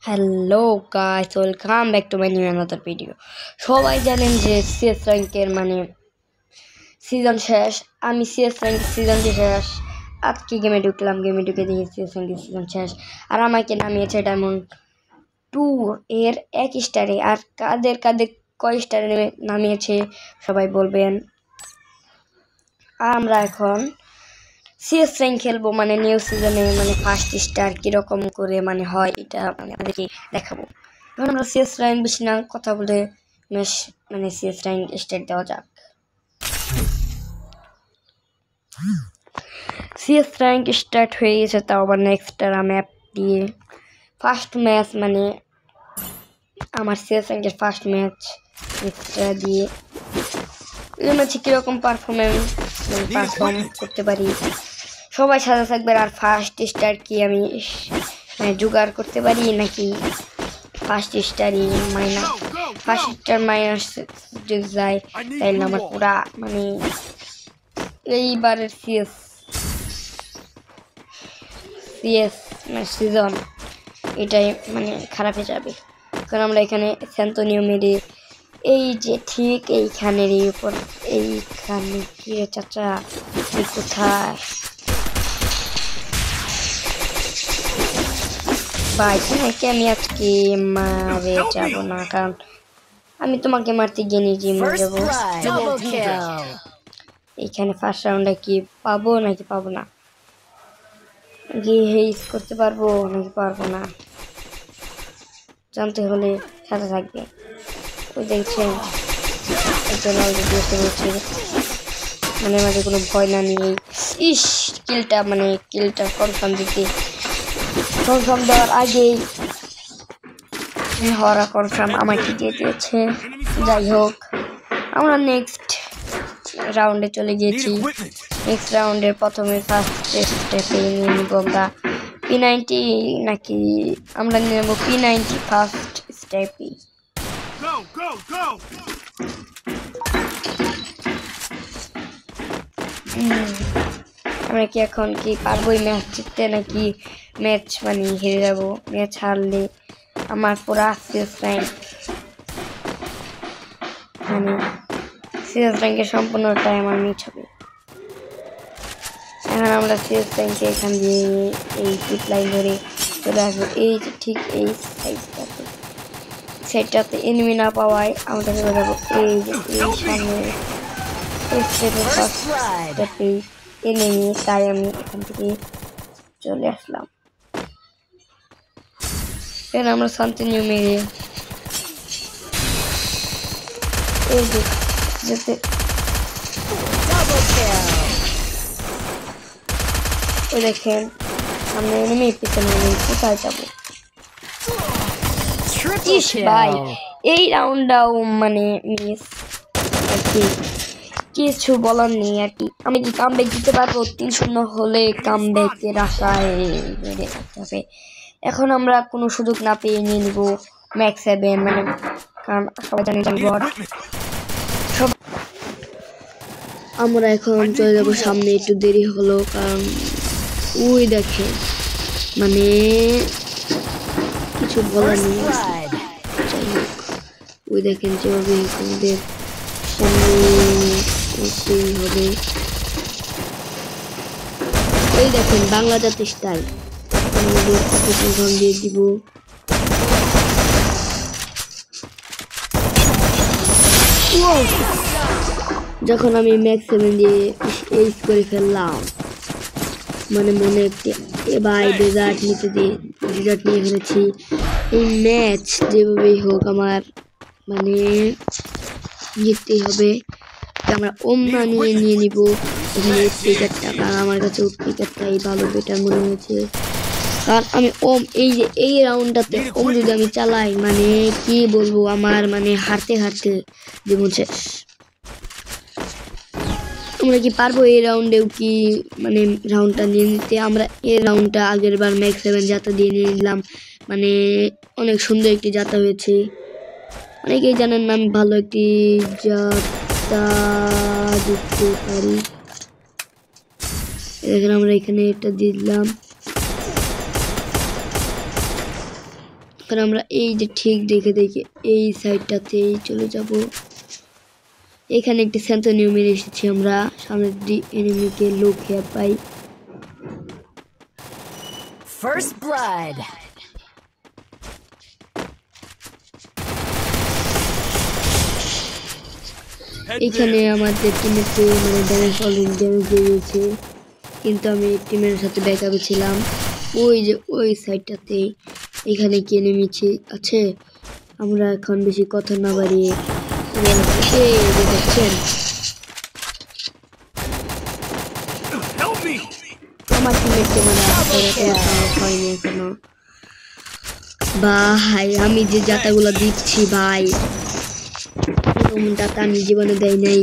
Hello guys, welcome back to my new another video. সবাই জানেন যে সিএস র্যাঙ্কের সিজন শেষ। আমি সিএস র্যাঙ্কের সিজন শেষ। আজকে গেমে ঢুকলাম, গেমে ঢুকে দেখি সিএস র্যাঙ্কের সিজন শেষ। আর আমাকে নামিয়েছে ডায়মন্ড 2 এর 1 স্টারে। আর কাদের কাদের কয় স্টারে নামিয়েছে সবাই বলবেন। আর আমরা এখন সিএস র্যাঙ্ক খেলবো, নিউ সিজনে ফার্স্ট স্টার কিরকম করে হয় এটা আমাদেরকে দেখাবো। এখন আমরা সিএস র্যাঙ্ক বেশি না কথা বলে সিএস র্যাঙ্ক স্টার্ট দেওয়া যাক। সিএস র্যাঙ্ক স্টার্ট হয়ে গেছে, তাও আবার নেক্সট ম্যাপ দিয়ে। ফার্স্ট ম্যাচ আমার সিএস র্যাঙ্কের ফার্স্ট ম্যাচ নেক্সটটা দিয়ে এই ম্যাচে কীরকম পারফর্ম করতে পারি সবাই সাথে থাকবে। আর ফার্স্ট স্টার কি আমি জোগাড় করতে পারি নাকি ফার্স্ট স্টারই ফার্স্ট স্টার মাইনাস যদি যায় তাইলে আমার পুরা এইবারের সিএস সিজন এটাই খারাপ হয়ে যাবে। কারণ আমরা এখানে স্যান্তনিও মেরে এই যে ঠিক এইখানের উপর এইখানে কি চাচা কোথায় ভাই? তোমাকে আমি আজকে মারে যাব না, কারণ আমি তোমাকে মারতে গিয়ে নিজে মরে যাবো। এইখানে ফার্স্ট রাউন্ডে কি পাবো নাকি পাবো না, গিয়ে হেইস করতে পারবো নাকি পারবো না জানতে হলে সাথে থাকবে। ওই দেখছেন একজন অলরেডি বসে বলছে মাঝে কোনো ভয় না নিয়ে কিলটা কনফার্ম দেওয়ার আগেই হওয়ারা কনফার্ম আমাকে দিয়ে দিয়েছে। যাই হোক, আমরা নেক্সট রাউন্ডে চলে গিয়েছি। নেক্সট রাউন্ডের প্রথমে ফার্স্ট স্টেপে নিয়ে নিব আমরা P90, নাকি আমরা নিয়ে নেব P90 ফার্স্ট স্টেপই। আমরা কি এখন কি পারবো ম্যাচ জিততে, নাকি ম্যাচ হেরে যাবো? ম্যাচ হারলে আমার পুরা সিএস র্যাঙ্কের সম্পূর্ণটাই আমার মিট হবে। এখন আমরা সিএস র্যাঙ্কে এখান দিয়ে এই জিপ লাইন ধরে চলে আসবো। এই যে ঠিক এই সাইডটাতে এনিমি না পাওয়ায় আমরা চলে যাবো এই যে এই সামনে এনিমি, তাই আমি এখান থেকে চলে আসলাম। এর আমরা শান্তিনিউ মেরে এই যে যেতে দেখেন আমরা এনিমি পিছনে কোথায় যাবো। ভাই এই রাউন্ডটাও মিস আর কি, কিছু বলার নেই আর কি। আমি কি কামব্যাক দিতে পারবো? 3-0 হলে কামব্যাকের আশায় বেড়ে থাকতে হবে। এখন আমরা কোনো সুযোগ না পেয়ে নিয়ে নিব ম্যাক্স 7, কারণ সবাই জানি আমরা এখন চলে যাবো সামনে। একটু দেরি হলো কারণ ওই দেখে কিছু বলার নেই। যাই হোক, ওই দেখেন যেভাবে আমাদের সামনে হবে। এই দেখেন বাংলা জাতীয় স্টাইল দিয়ে দিব। যখন আমি ম্যাক্স 7 দিয়ে এইচ করে ফেললাম, মনে একটি ভাই ডেজার্ট নিয়ে ফেলেছি। এই ম্যাচ যেভাবেই হোক আমার জিততেই হবে। আমরা ওমরা নিয়ে নিব এখানে স্পিকারটা, কারণ আমার কাছে স্পিকারটাই ভালো বেটার মনে হয়েছে। কারণ আমি এই রাউন্ডটাতে যদি আমি চালাই কি বলবো, আমার হারতে জীবন শেষ। আমরা কি পারবো এই রাউন্ডেও কি রাউন্ডটা নিয়ে নিতে? আমরা এই রাউন্ডটা আগের বার ম্যাক্স 7 জাতা দিয়ে নিয়ে নিলাম। অনেক সুন্দর একটি জাতা হয়েছে। অনেকেই জানেন না আমি ভালো একটি জাতা দিতে পারি। দেখেন আমরা এখানে এটা দিলাম। এখন আমরা এই যে ঠিক দেখে দেখে এই সাইডটাতেই চলে যাব। এখানে একটি সেন্টনিউ মেরে এসেছি আমরা, সামনে যদি এনিমিকে লো খেয়ে পাই। First blood. এখানে আমাদের টিমমেটকে মানে ড্যামেজ অলরেডি ড্যামেজ দিয়ে দিয়েছে, কিন্তু আমি টিমের সাথে ব্যাকআপে ছিলাম। ওই যে ওই সাইডটাতে এখানে কি এনিমি আছে। আমরা এখন বেশি কথা না বাড়িয়ে এই যে দেখছেন আমার টিমমেটকে মানে হয়নি এখনো। ভাই আমি যে জাতাগুলো দিচ্ছি ভাই, জাতা আমি জীবনে দেয় নাই,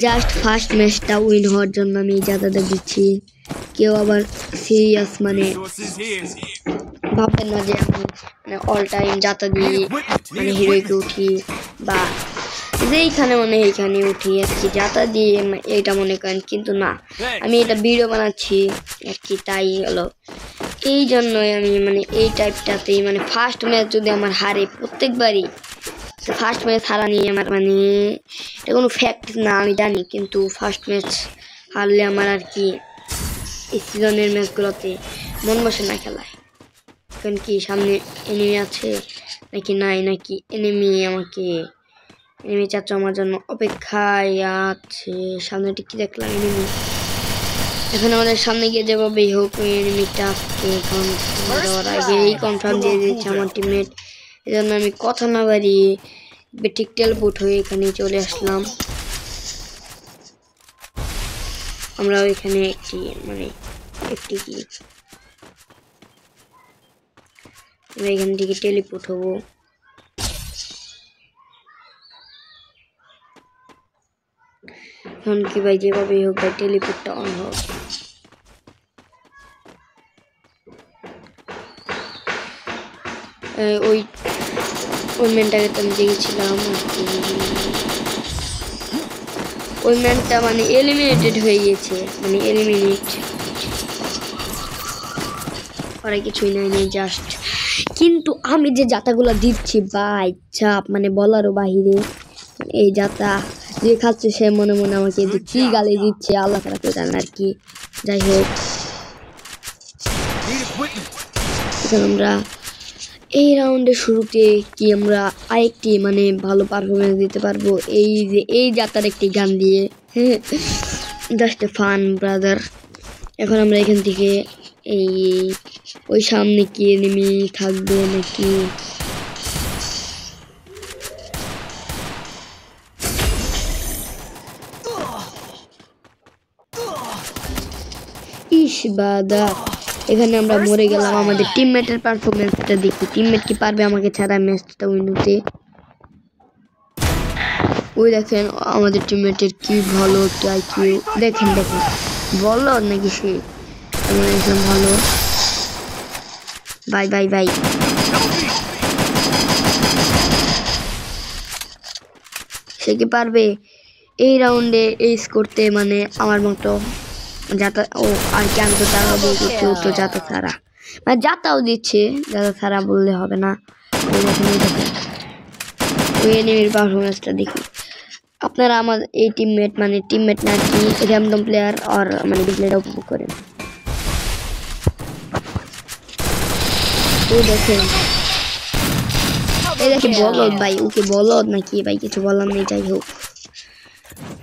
জাস্ট ফার্স্ট ম্যাচটা উইন হওয়ার জন্য আমি এই জাতাটা দিচ্ছি। কেউ আবার সিরিয়াস মানে ভাববেন না যে আমি মানে অল টাইম জাতা দিয়ে মানে হিরোইকে উঠি বা যেইখানে মানে এইখানে উঠি আর কি জাতা দিয়ে এটা মনে করেন, কিন্তু না, আমি এটা ভিডিও বানাচ্ছি আর কি, তাই হলো। এই জন্যই আমি মানে এই টাইপটাতেই মানে ফার্স্ট ম্যাচ যদি আমার হারে প্রত্যেকবারই, ফার্স্ট ম্যাচ হারা নিয়ে আমার মানে এটা কোনো ফ্যাক্ট না আমি জানি, কিন্তু ফার্স্ট ম্যাচ হারলে আমার আর কি এই সিজনের ম্যাচগুলোতে মন বসে না খেলায়। কারণ কি সামনে এনিমি আছে নাকি নাই, নাকি এনিমি চাচ্ছ আমার জন্য অপেক্ষায় আছে। সামনে কি দেখলাম এনিমি, এখন আমাদের সামনে গিয়ে যেভাবেই হোক এনিমিটা দেওয়ার আগেই কনফার্ম দিয়ে দিচ্ছে আমার টিমমেট। এই জন্য আমি কথা না বাড়িয়ে ঠিক টেলপোর্ট হয়ে এখানে চলে আসলাম। আমরা এখানে একটি আমরা এখান থেকে টেলিপোর্ট হবো। এখন কি ভাই যেভাবেই হোক ভাই টেলিপোর্টটা অন হোক। ওই ম্যানটাকে তো আমি দেখেছিলাম আর কি, ওই ম্যানটা মানে এলিমিনেটেড হয়ে গেছে, মানে এলিমিনেট ওরা কিছুই নাই জাস্ট। কিন্তু আমি যে জাতাগুলো দিচ্ছি ভাই চাপ মানে বলারও বাহিরে, এই জাতা যে খাচ্ছে সে মনে মনে আমাকে কি গালি দিচ্ছে আল্লাহ তাআলা কে জানে আর কি। যাই হোক এখন আমরা এই রাউন্ডের শুরুতে কি আমরা আরেকটি মানে ভালো পারফরমেন্স দিতে পারবো এই যে এই জাতার একটি গান দিয়ে, জাস্ট ফান ব্রাদার। এখন আমরা এখান থেকে এই ওই সামনে কি এনিমি থাকবে নাকি, ইস বাদা এখানে আমরা মরে গেলাম। আমাদের টিমমেটের পারফরমেন্সটা দেখি, টিমমেট কি পারবে আমাকে ছাড়া ম্যাচটা উইন হতে। ওই দেখেন আমাদের টিমমেটের কি ভালো আইকিউ, দেখেন বলো নাকি সে ভালো। বাই বাই বাই সে কি পারবে এই রাউন্ডে এইস করতে মানে আমার মতো যাতা। ও আর কি আমি তো তারা বলছি কেউ তো যাতা ছাড়া মানে যাতাও দিচ্ছে, যাতা ছাড়া বললে হবে না। ওই এনিমির পারফরমেন্সটা দেখি। আপনারা আমার এই টিমমেট না কি র্যান্ডম প্লেয়ার আর মানে প্লেয়ারটা উপভোগ করেন। ওই দেখেন এই দেখে বলদ ভাই, ওকে বলদ নাকি ভাই কিছু বলার নেই। যাই হোক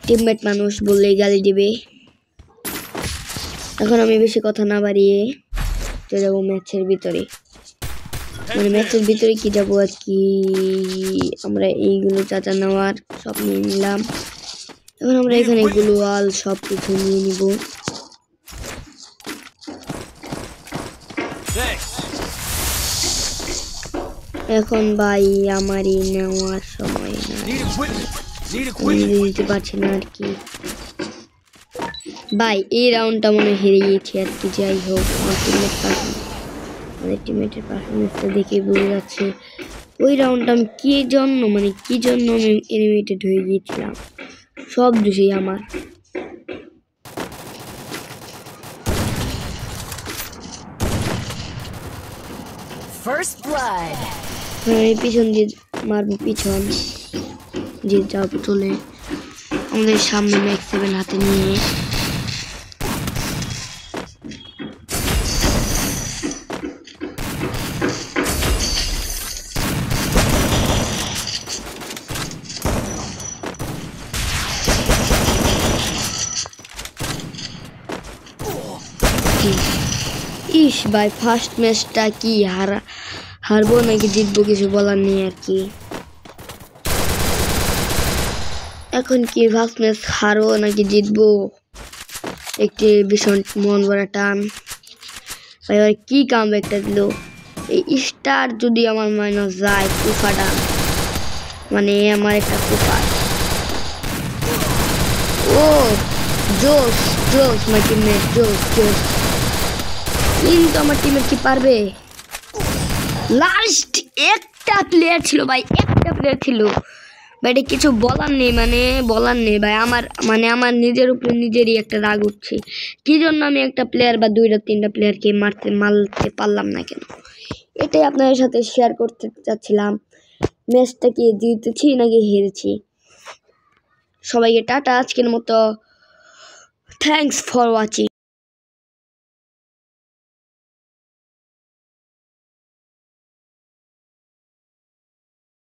টিমমেট মানুষ বললেই গালি দিবে। এখন আমি বেশি কথা না বাড়িয়ে চলে যাবো ম্যাচের ভিতরে, মানে ম্যাচের ভিতরে কি যাবো আর কি। আমরা এইগুলো চাচা নেওয়ার সব নিয়ে নিলাম। এখন আমরা এখানে গ্লোয়াল সব কিছু নিয়ে নিব। এখন ভাই আমারই নেওয়ার সময় না, দিতে পারছি না আর কি ভাই। এই রাউন্ডটা মনে হেরে গিয়েছি আর কি। যাই হোক আমাদের টিমমেটের পারফরমেন্সটা দেখে বোঝা যাচ্ছে ওই রাউন্ডটা আমি কি জন্য আমি এলিমিনেটেড হয়ে গিয়েছিলাম। সব দোষই আমার। First blood. এই পিছন দিয়ে মারবো, পিছন যে যাবো চলে আমাদের সামনে ম্যাক্স 7 হাতে নিয়ে। ইস ভাই, ফার্স্ট ম্যাচটা কি হারবো নাকি জিতবো কিছু বলার নেই আর কি। এখন কি ফার্স্ট ম্যাচ হারবো নাকি জিতবো একটি ভীষণ মন ভরা টান। ভাই আর কি কাম একটা দিল, এই স্টার যদি আমার মাইনাস যায় কুফা ডান, মানে আমার একটা কুফা। ও জোস জোস মাই টিমমেট, জোস জোস। কিন্তু আমার টিমের কি পারবে? লাস্ট একটা প্লেয়ার ছিল ভাই, একটা প্লেয়ার ছিল ভাই, এটা কিছু বলার নেই, মানে বলার নেই ভাই। আমার নিজের উপরে নিজেরই একটা রাগ উঠছে, কি জন্য আমি একটা প্লেয়ার বা 2-3টা প্লেয়ারকে মারতে পারলাম না কেন। এটাই আপনাদের সাথে শেয়ার করতে চাচ্ছিলাম, ম্যাচটা কি জিতেছি নাকি হেরেছি। সবাইকে টাটা, আজকের মতো থ্যাঙ্কস ফর ওয়াচিং।